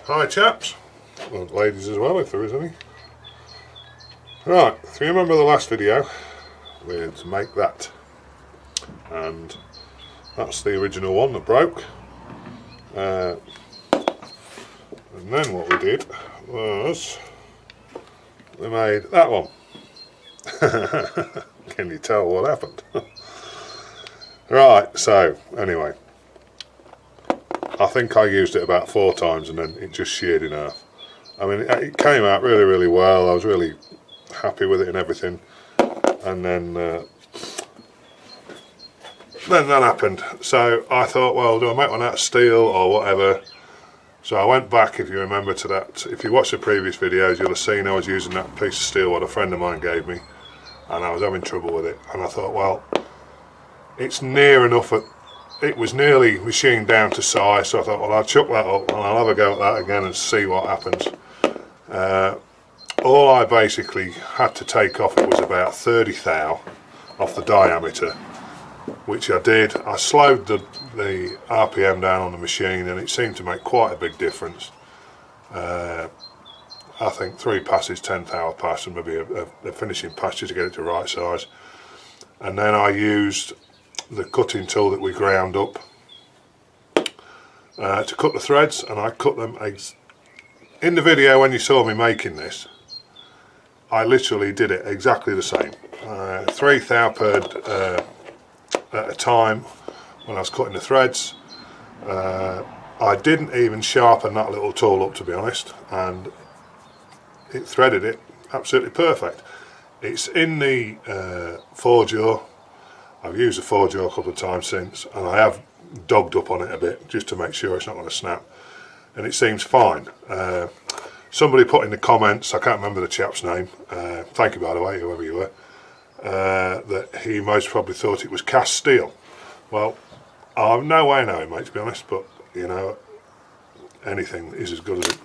Hi chaps, well, ladies as well if there is any. Right, if you remember the last video, we had to make that, and that's the original one that broke. And then what we did was we made that one. Can you tell what happened? Right, so anyway, I think I used it about 4 times and then it just sheared in half. I mean, it came out really well. I was really happy with it and everything, and then that happened. So I thought, well, do I make one out of steel or whatever? So I went back, if you remember, to that. If you watch the previous videos, you'll have seen I was using that piece of steel what a friend of mine gave me, and I was having trouble with it. And I thought, well, it's near enough. It was nearly machined down to size, so I thought, well, I'll chuck that up and I'll have a go at that again and see what happens. All I basically had to take off it was about 30 thou off the diameter, which I did. I slowed the RPM down on the machine and it seemed to make quite a big difference. I think 3 passes, 10 thou a pass, and maybe a finishing pass just to get it to right size. And then I used the cutting tool that we ground up to cut the threads, and I cut them in the video when you saw me making this. I literally did it exactly the same, 3 thou at a time when I was cutting the threads. I didn't even sharpen that little tool up, to be honest, and it threaded it absolutely perfect. It's in the 4-jaw. I've used the 4-jaw a couple of times since, and I have dogged up on it a bit just to make sure it's not going to snap, and it seems fine. Somebody put in the comments, I can't remember the chap's name, thank you by the way, whoever you were, that he most probably thought it was cast steel. Well, I've no way knowing, mate, to be honest, but you know, anything is as good as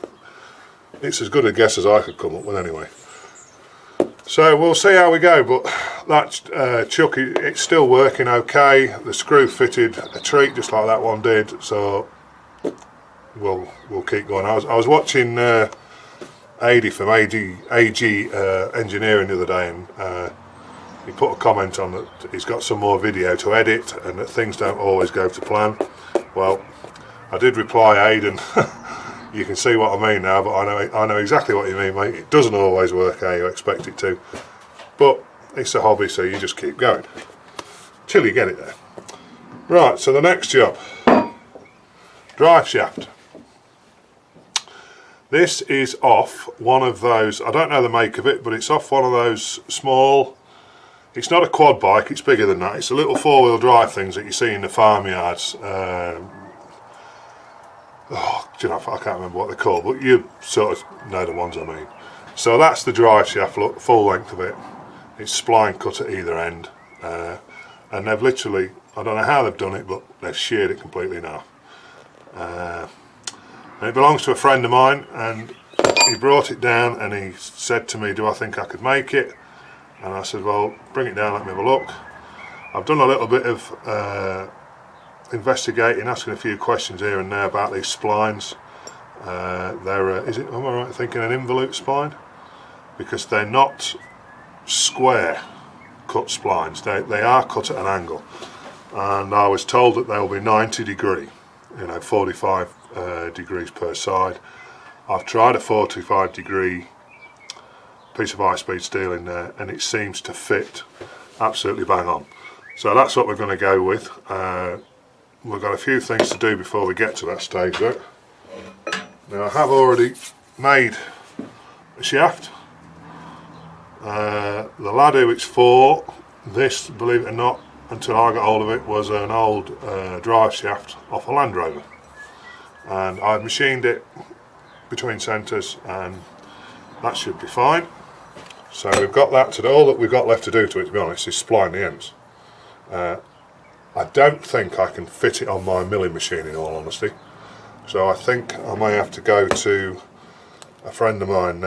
it's as good a guess as I could come up with anyway. So we'll see how we go, but that chuck, it's still working okay. The screw fitted a treat just like that one did, so we'll keep going. I was watching Adi from AG Engineering the other day, and he put a comment on that he's got some more video to edit and that things don't always go to plan. Well, I did reply, Aidan, you can see what I mean now, but I know exactly what you mean, mate. It doesn't always work how you expect it to, but it's a hobby, so you just keep going till you get it there. Right, so the next job, drive shaft. This is off one of those, I don't know the make of it, but it's off one of those small, it's not a quad bike, it's bigger than that. It's a little 4-wheel drive things that you see in the farmyards. Oh, do you know, I can't remember what they're called, but you sort of know the ones I mean. So that's the drive shaft, look, full length of it. It's spline cut at either end, and they've literally, I don't know how they've done it, but they've sheared it completely now. And it belongs to a friend of mine, and he brought it down and he said to me, do I think I could make it? And I said, well, bring it down, let me have a look. I've done a little bit of investigating, asking a few questions here and there about these splines. They're, is it, am I right thinking an involute spline? Because they're not square cut splines, they are cut at an angle. And I was told that they'll be 90 degree, you know, 45 degrees per side. I've tried a 45 degree piece of high-speed steel in there and it seems to fit absolutely bang on. So that's what we're going to go with. We've got a few things to do before we get to that stage though. Now I have already made a shaft. The lad who it's for, this, believe it or not, until I got hold of it, was an old drive shaft off a Land Rover, and I've machined it between centres and that should be fine. So we've got that to do. All that we've got left to do to it, to be honest, is spline the ends. I don't think I can fit it on my milling machine, in all honesty, so I think I may have to go to a friend of mine,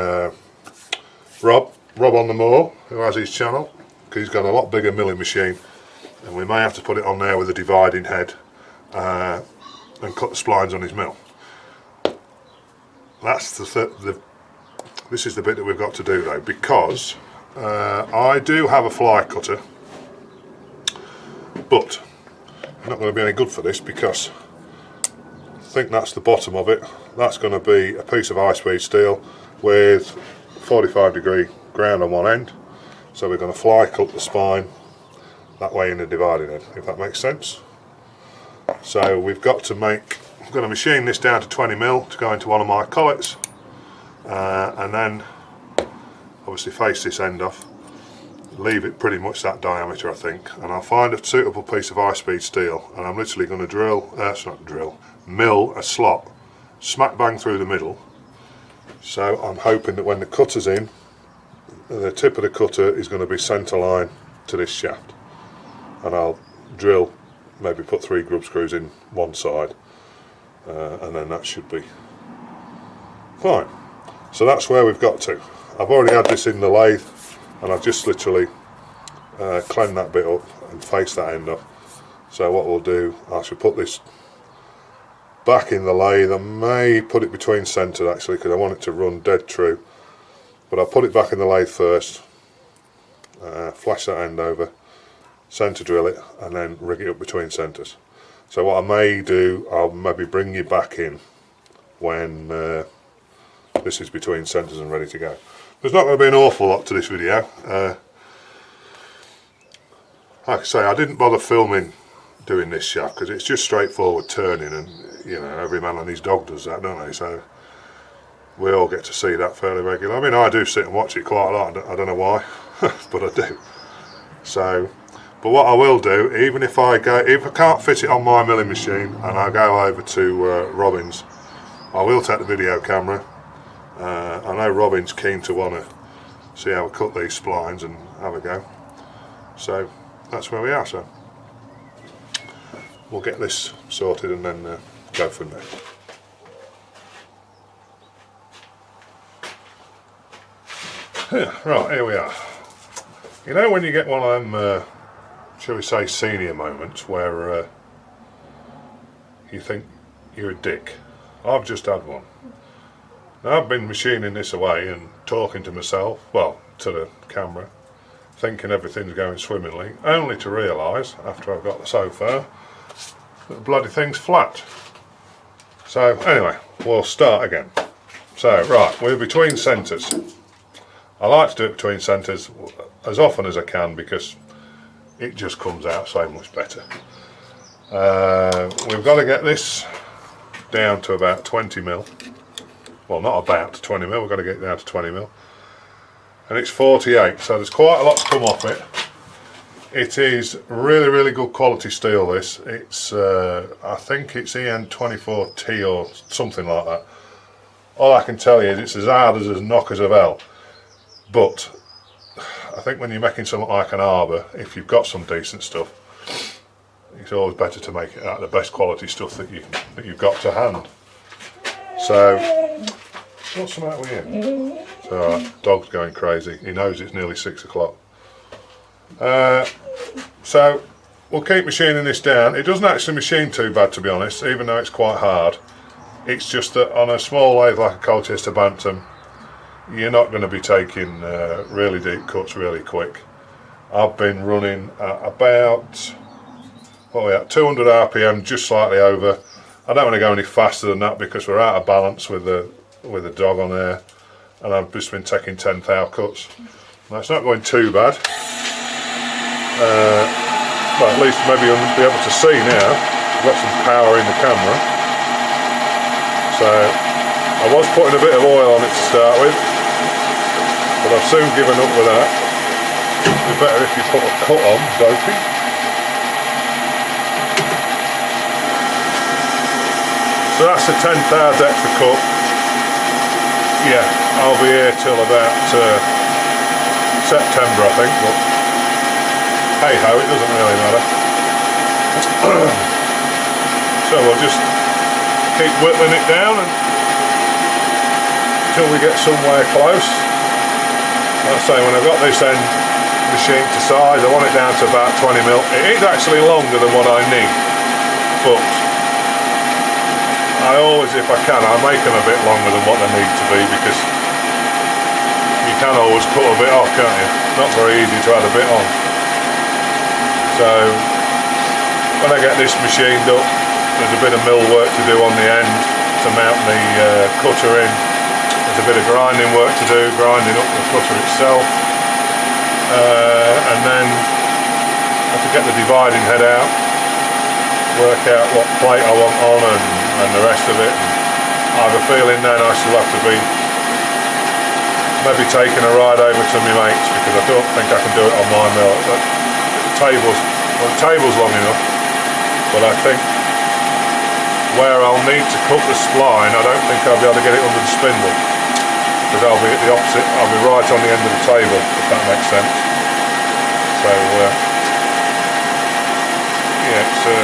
Rob on the Moor, who has his channel, because he's got a lot bigger milling machine, and we may have to put it on there with a dividing head and cut the splines on his mill. that's this is the bit that we've got to do though, because I do have a fly cutter, but I'm not going to be any good for this because I think that's the bottom of it. That's going to be a piece of high-speed steel with 45-degree ground on one end. So we're going to fly cut the spine that way in the dividing head, if that makes sense. So we've got to make, I'm going to machine this down to 20mm to go into one of my collets, and then obviously face this end off, leave it pretty much that diameter I think, and I'll find a suitable piece of high-speed steel, and I'm literally going to mill a slot smack bang through the middle. So I'm hoping that when the cutter's in, the tip of the cutter is going to be centre line to this shaft, and I'll drill, maybe put 3 grub screws in one side, and then that should be fine. So that's where we've got to. I've already had this in the lathe, and I've just literally cleaned that bit up and faced that end off. So what we'll do, I should put this back in the lathe. I may put it between centre actually, because I want it to run dead true, but I'll put it back in the lathe first, flash that end over, centre drill it, and then rig it up between centres. So what I may do, I'll maybe bring you back in when this is between centres and ready to go. There's not going to be an awful lot to this video. Like I say, I didn't bother filming doing this shaft because it's just straightforward turning, and you know, every man and his dog does that, don't they? So we all get to see that fairly regularly. I mean, I do sit and watch it quite a lot. I don't know why, but I do. So, but what I will do, even if I can't fit it on my milling machine and I go over to Robin's, I will take the video camera. I know Robin's keen to want to see how we cut these splines and have a go. So that's where we are. So we'll get this sorted and then go from there. Yeah, right, here we are. You know when you get one of them, shall we say, senior moments where you think you're a dick? I've just had one. Now, I've been machining this away and talking to myself, well, to the camera, thinking everything's going swimmingly, only to realise, after I've got so far, that the bloody thing's flat. So anyway, we'll start again. So right, we're between centres. I like to do it between centres as often as I can because it just comes out so much better. We've got to get this down to about 20mm. Well, not about 20mm, we've got to get it down to 20mm. And it's 48, so there's quite a lot to come off it. It is really, really good quality steel, this. It's, I think it's EN24T or something like that. All I can tell you is it's as hard as knockers of hell. But I think when you're making something like an arbor, if you've got some decent stuff, it's always better to make it out of the best quality stuff that you've got to hand. So, what's the matter with him? So, dog's going crazy. He knows it's nearly 6 o'clock. So, we'll keep machining this down. It doesn't actually machine too bad, to be honest, even though it's quite hard. It's just that on a small lathe like a Colchester Bantam, you're not going to be taking really deep cuts really quick. I've been running at about, what are we at, 200 RPM, just slightly over. I don't want to go any faster than that because we're out of balance with the dog on there, and I've just been taking 10 thou cuts. Now it's not going too bad. Well, at least maybe you'll be able to see now. I've got some power in the camera. So I was putting a bit of oil on it to start with, but I've soon given up with that. It'd be better if you put a cut on, dopey. So that's the 10 thou depth of cut. Yeah, I'll be here till about September, I think, but hey ho, it doesn't really matter. So we'll just keep whittling it down until we get somewhere close. Like I say, when I've got this end machined to size, I want it down to about 20mm. It is actually longer than what I need, but I always, if I can, I make them a bit longer than what they need to be, because you can always cut a bit off, can't you? Not very easy to add a bit on. So when I get this machined up, there's a bit of mill work to do on the end to mount the cutter in. There's a bit of grinding work to do, grinding up the cutter itself, and then I have to get the dividing head out, work out what plate I want on and the rest of it. And I have a feeling then I shall have to be maybe taking a ride over to my mates, because I don't think I can do it on my mill. The table's long enough, but I think where I'll need to cut the spline, I don't think I'll be able to get it under the spindle, because I'll be at the opposite, I'll be right on the end of the table, if that makes sense. So yeah, it's a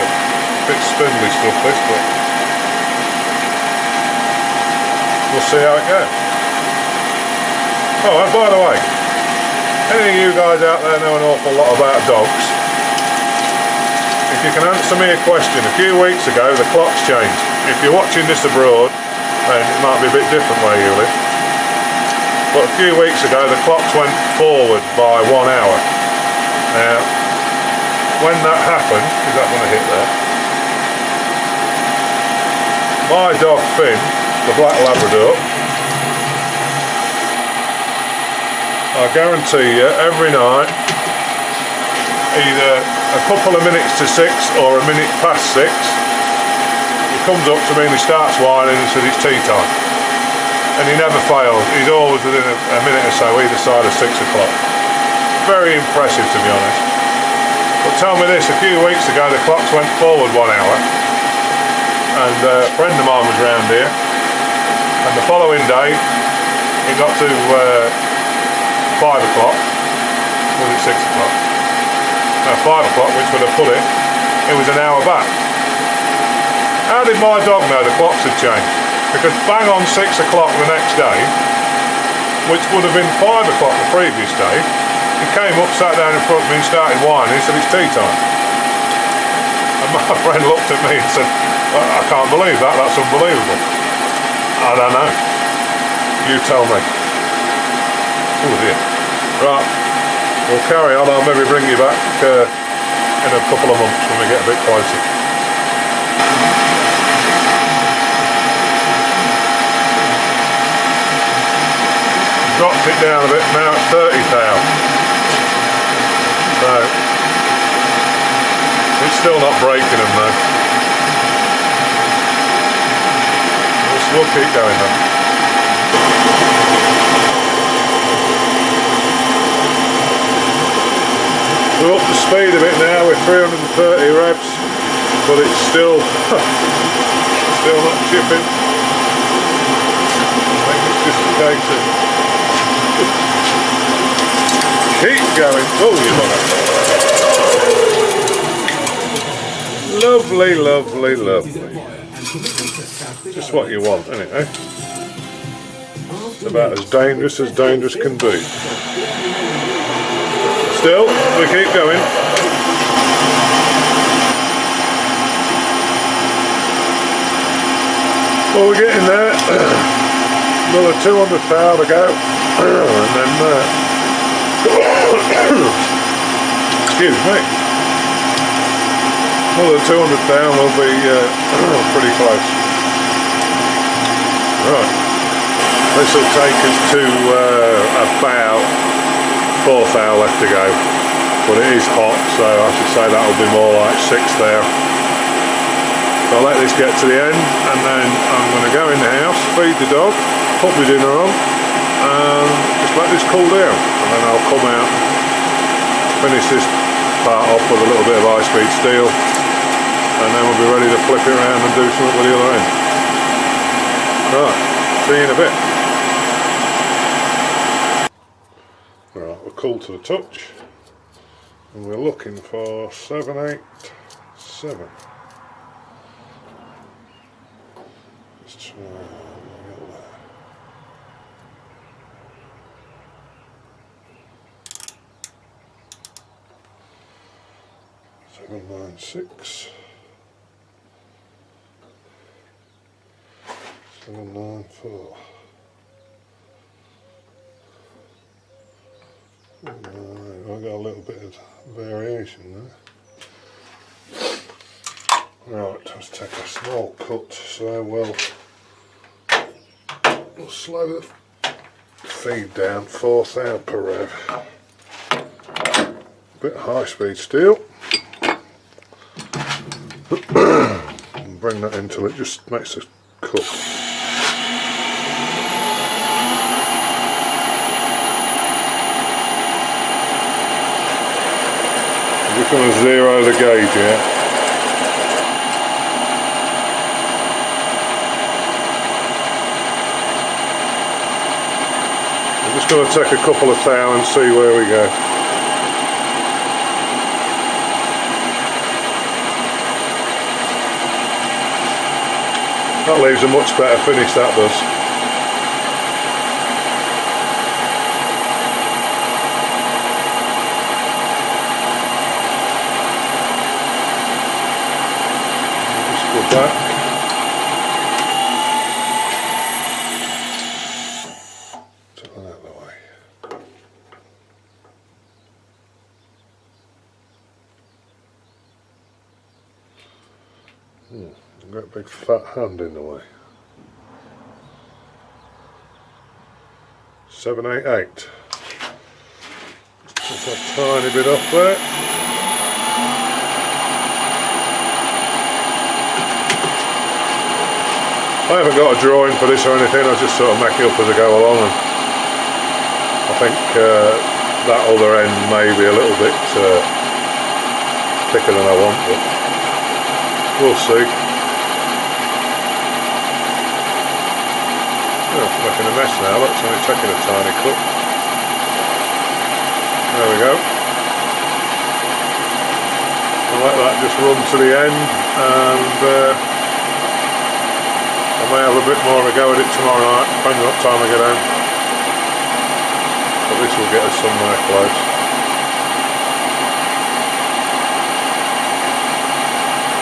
bit spindly stuff this, but we'll see how it goes. Oh, and by the way, any of you guys out there know an awful lot about dogs? If you can answer me a question, a few weeks ago the clocks changed. If you're watching this abroad, then it might be a bit different where you live. But a few weeks ago the clocks went forward by 1 hour. Now, when that happened, is that going to hit there? My dog Finn, the Black Labrador, I guarantee you, every night, either a couple of minutes to 6 or a minute past 6, he comes up to me and he starts whining and says it's tea time. And he never fails. He's always within a minute or so either side of 6 o'clock. Very impressive, to be honest. But tell me this, a few weeks ago the clocks went forward 1 hour, and a friend of mine was round here, and the following day it got to 5 o'clock, was it 6 o'clock? No, 5 o'clock, which would have put it was an hour back. How did my dog know the clocks had changed? Because bang on 6 o'clock the next day, which would have been 5 o'clock the previous day, he came up, sat down in front of me and started whining and said it's tea time. And my friend looked at me and said, I can't believe that, that's unbelievable. I don't know. You tell me. Oh dear. Right, we'll carry on. I'll maybe bring you back in a couple of months when we get a bit closer. Dropped it down a bit, now it's 30 thou. So it's still not breaking them though. We'll keep going though. We're up to speed a bit now with 330 revs, but it's still not chipping. I think it's just a case of keep going. Oh, you love it. Lovely, lovely, lovely. Just what you want, isn't it, eh? It's about as dangerous can be. Still, we keep going. Well, we're getting there. Another 200 thou to go, and then excuse me, another 200 thou will be pretty close. Right, this will take us to about 4 thou left to go, but it is hot, so I should say that will be more like 6 thou. So I'll let this get to the end, and then I'm going to go in the house, feed the dog, put my dinner on, and just let this cool down, and then I'll come out, finish this part off with a little bit of high speed steel, and then we'll be ready to flip it around and do something with the other end. Right, see you in a bit. Right, we're cool to the touch, and we're looking for 787. Let's try and get there. 796. 794. I've got a little bit of variation there. Right, let's take a small cut so we'll slow the feed down, 4th hour per rev. Bit high speed steel. And bring that until it just makes a cut. I'm just going to zero the gauge here. I'm just going to take a couple of thou and see where we go. That leaves a much better finish, that does. Just go back. Take that out of the way. I've got a big fat hand in the way. 788. Just put that tiny bit off there. I haven't got a drawing for this or anything, I just sort of make it up as I go along, and I think that other end may be a little bit thicker than I want, but we'll see. Oh, it's making a mess now, that's only taking a tiny cut. There we go. I'll let that just run to the end, and I may have a bit more of a go at it tomorrow night, depending on what time I get home. But this will get us somewhere close.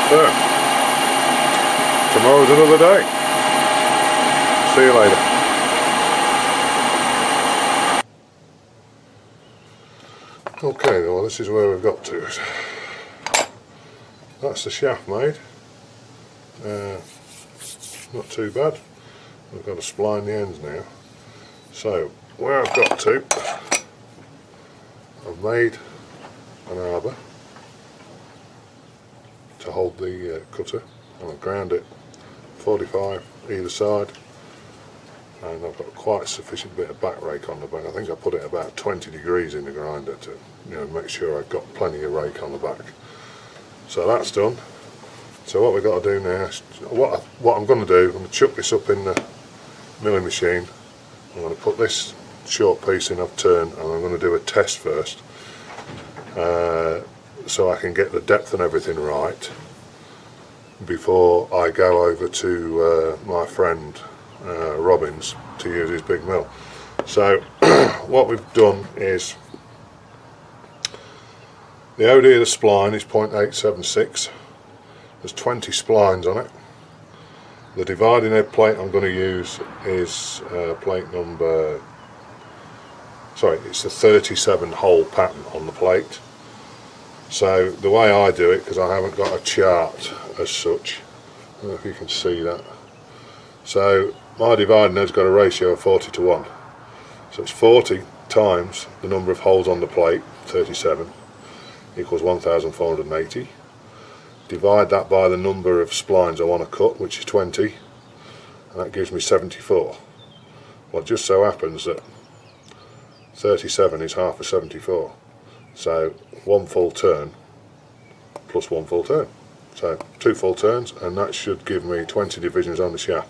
So, tomorrow's another day. See you later. Okay, well, this is where we've got to. That's the shaft made. Not too bad. We've got to spline the ends now. So, where I've got to, I've made an arbor to hold the cutter, and I've ground it 45 either side, and I've got quite a sufficient bit of back rake on the back. I think I put it about 20 degrees in the grinder to, make sure I've got plenty of rake on the back. So that's done. So what we've got to do now is, what I'm going to do, I'm going to chuck this up in the milling machine. I'm going to put this short piece in, I've turned, and I'm going to do a test first, so I can get the depth and everything right before I go over to my friend Robin's to use his big mill. So what we've done is, the OD of the spline is 0.876. There's 20 splines on it. The dividing head plate I'm going to use is plate number, it's the 37 hole pattern on the plate. So the way I do it, because I haven't got a chart as such, I don't know if you can see that. So my dividing head's got a ratio of 40 to 1. So it's 40 times the number of holes on the plate, 37, equals 1,480. Divide that by the number of splines I want to cut, which is 20, and that gives me 74. Well, it just so happens that 37 is half of 74, so one full turn plus one full turn, so 2 full turns, and that should give me 20 divisions on the shaft.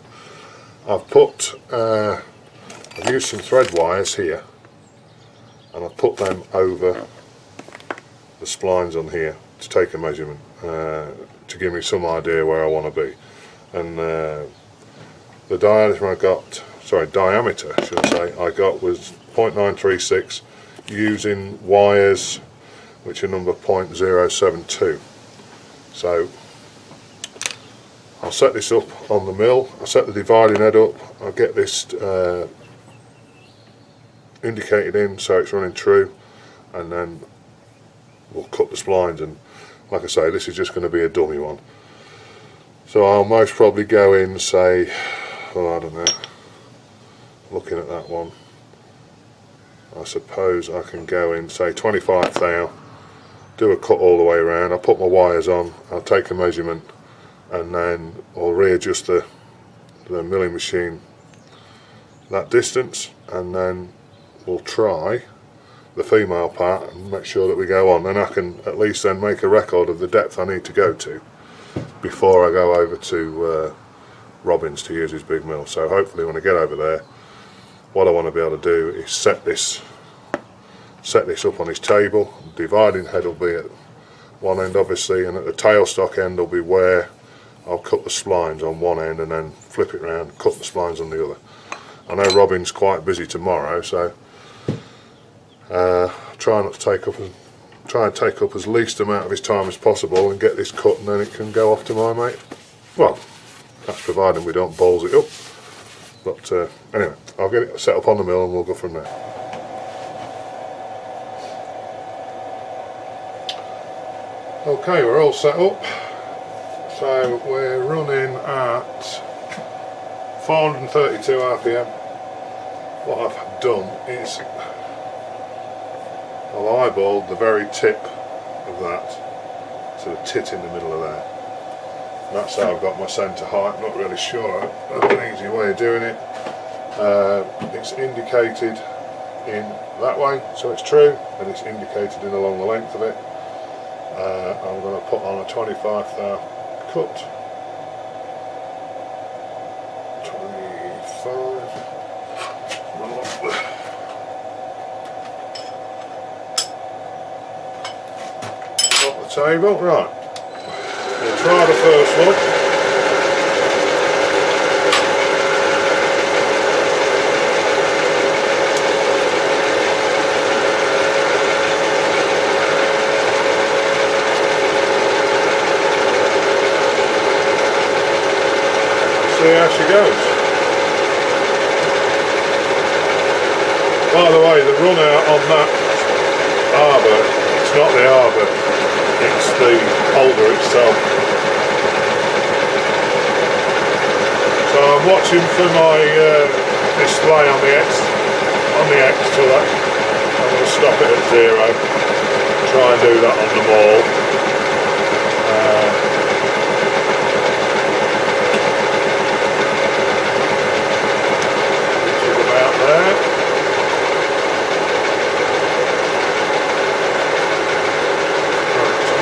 I've used some thread wires here, and I've put them over the splines on here to take a measurement, to give me some idea where I want to be. And the diameter I got was 0.936 using wires which are number 0.072. So I'll set this up on the mill, I'll set the dividing head up, I'll get this indicated in so it's running true, and then we'll cut the splines. And like I say, this is just going to be a dummy one, so I'll most probably go in, say, oh, I don't know, looking at that one, I suppose I can go in, say 25 thou, do a cut all the way around, I'll put my wires on, I'll take a measurement, and then I'll readjust the milling machine that distance, and then we'll try the female part and make sure that we go on. Then I can at least then make a record of the depth I need to go to before I go over to Robin's to use his big mill. So hopefully when I get over there, what I want to be able to do is set this up on his table. The dividing head will be at one end obviously, and at the tailstock end will be where I'll cut the splines on one end and then flip it round, cut the splines on the other. I know Robin's quite busy tomorrow, so try and take up as least amount of his time as possible and get this cut, and then it can go off to my mate. Well, that's providing we don't balls it up. But anyway, I'll get it set up on the mill and we'll go from there. Okay, we're all set up. So we're running at 432 RPM. What I've done is I've eyeballed the very tip of that to the tit in the middle of there. That's how I've got my centre height. I'm not really sure of an easy way of doing it. It's indicated in that way, so it's true, and it's indicated in along the length of it. I'm going to put on a 25 thou cut. 25. Got the table, right. We'll try the first one. See how she goes. By the way, the run out on that arbor, it's not the arbor, it's the holder itself. So I'm watching for my display on the X to that. I'm going to stop it at 0. Try and do that on them all.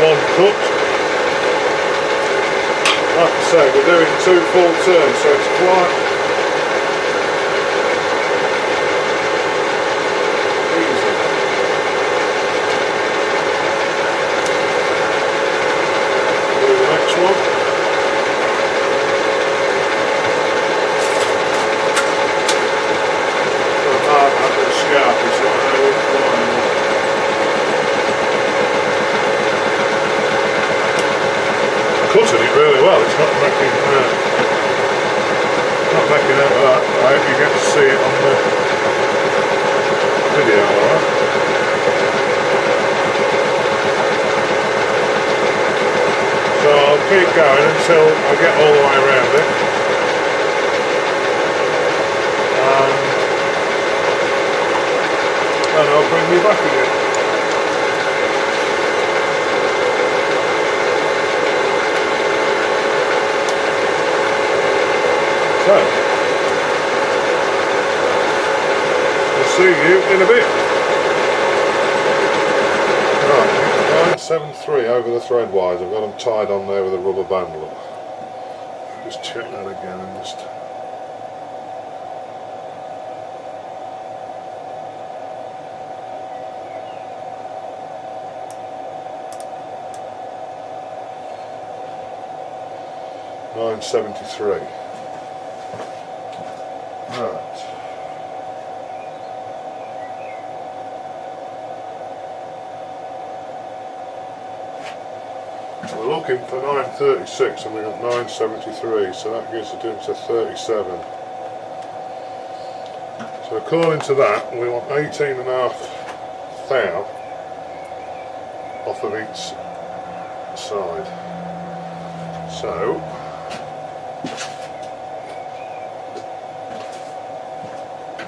One cut. Like I say, we're doing 2 full turns, so it's quite easy. Do the next one. I've got a scarf, so I know which one. Cutting it really well, it's not making out of that. I hope you get to see it on the video, alright? So I'll keep going until I get all the way around it, and I'll bring you back again. So, we'll see you in a bit. Right, 973 over the thread wires. I've got them tied on there with a rubber band. Look. Just check that again and just. $973. Right. We're looking for 936 and we got 973, so that gives a difference of 37. So according to that, we want 18.5 thou off of each side. So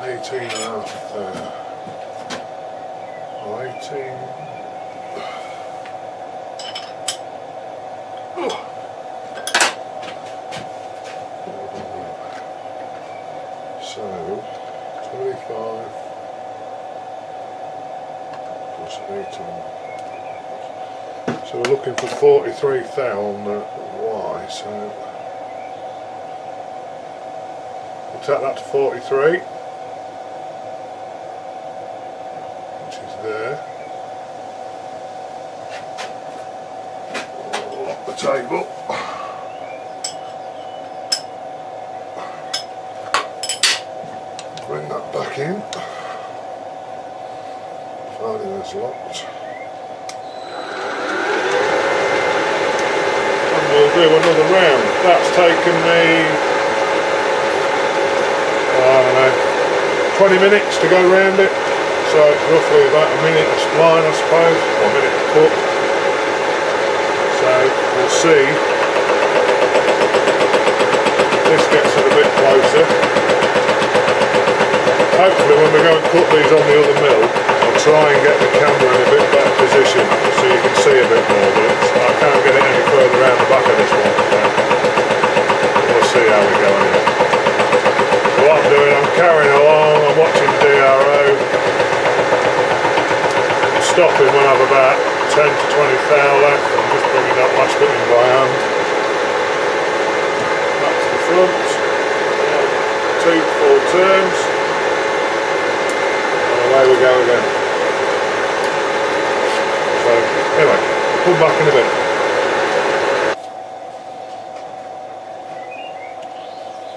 18.5 thou. 18. So 25 plus 18. So we're looking for 43 thou on the Y. So we'll take that to 43, which is there. Lock the table. Bring that back in. Finding it's locked. And we'll do another round. That's taken me, I don't know, 20 minutes to go round it. So it's roughly about a minute a spline, I suppose, or a minute a cut. So we'll see. This gets it a bit closer. Hopefully when we go and cut these on the other mill, I'll try and get the camera in a bit better position so you can see a bit more, but I can't get it any further around the back of this one, so we'll see how we go anyway. So what I'm doing, I'm carrying along, I'm watching the DRO, I'm stopping when I've about 10 to 20 thou left, I'm just bringing that last bit in by hand. Back to the front, 2 full turns. Away we go again. So anyway, I'll come back in a bit.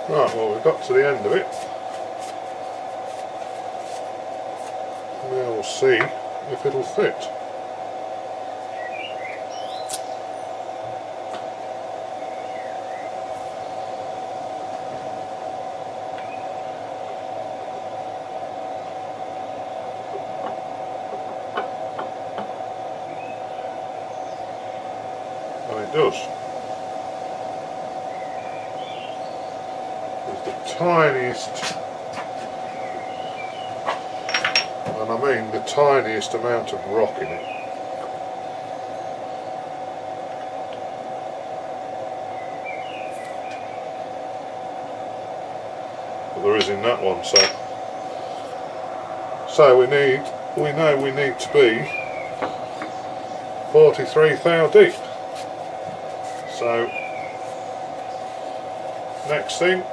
Right, well we've got to the end of it. Now we'll see if it'll fit. It does. There's the tiniest, and I mean the tiniest amount of rock in it. But there is in that one, so we know we need to be 43 thou deep. So next thing,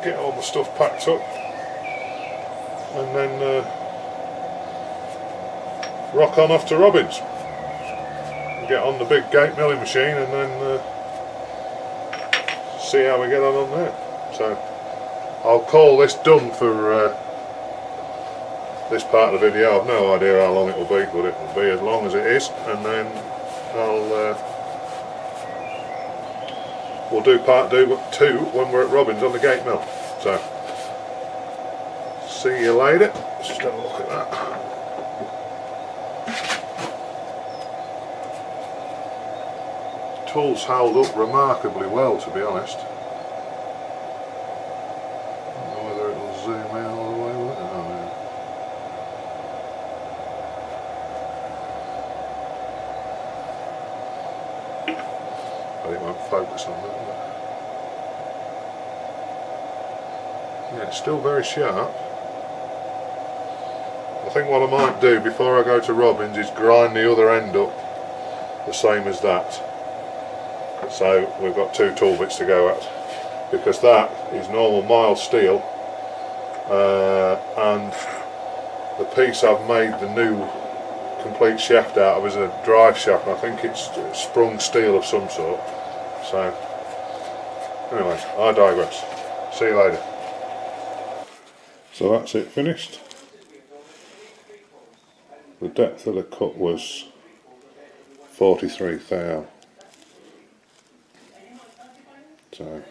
get all the stuff packed up and then rock on off to Robins. Get on the big gate milling machine and then see how we get on there. So I'll call this done for this part of the video. I've no idea how long it will be, but it will be as long as it is, and then we'll do part 2 when we're at Robins on the gate mill. So, see you later. Let's just have a look at that. Tools held up remarkably well, to be honest. I don't know whether it'll zoom in all the way with it. Oh, yeah. But it won't focus on that. Yeah, it's still very sharp. I think what I might do before I go to Robins is grind the other end up the same as that. So we've got 2 tool bits to go at, because that is normal mild steel, and the piece I've made the new complete shaft out of is a drive shaft, and I think it's sprung steel of some sort. So anyway, I digress. See you later. So that's it finished. The depth of the cut was 43 thou. So,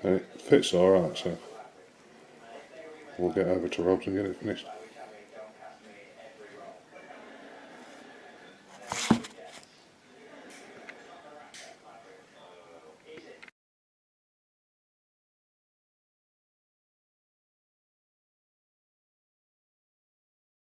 and it fits alright, so we'll get over to Rob's and get it finished.